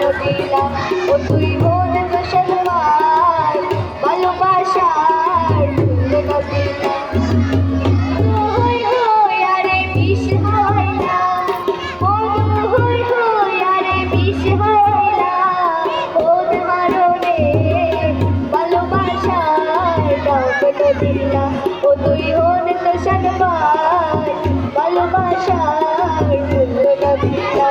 নদীলা ও তুই মন মুসলমান ভালোবাসার নদীলা হই হই আরে বিষ হাওয়াইলা বন্ধু হই হই আরে বিষ হাওয়াইলা ওর মারণে ভালোবাসার নদীলা ও তুই মন মুসলমান ভালোবাসার নদীলা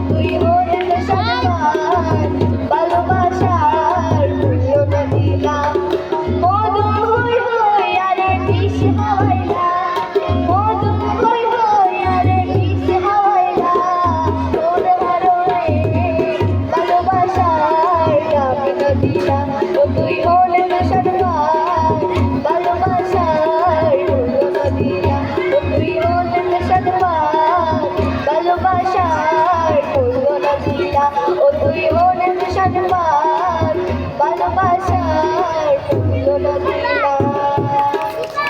তুই মন মুসলমান ভালোবাসার নদীলা মধু হই হই আরে বিষ হাওয়াইলা মধু হই হই আরে বিষ হাওয়াইলা তোর মারণে ভালোবাসার নদীলা ও তুই মন মুসলমান ভালোবাসার নদীলা ও তুই মন মুসলমান ভালোবাসার নদীলা ও তুই মন মুসলমান ভালোবাসার নদীলা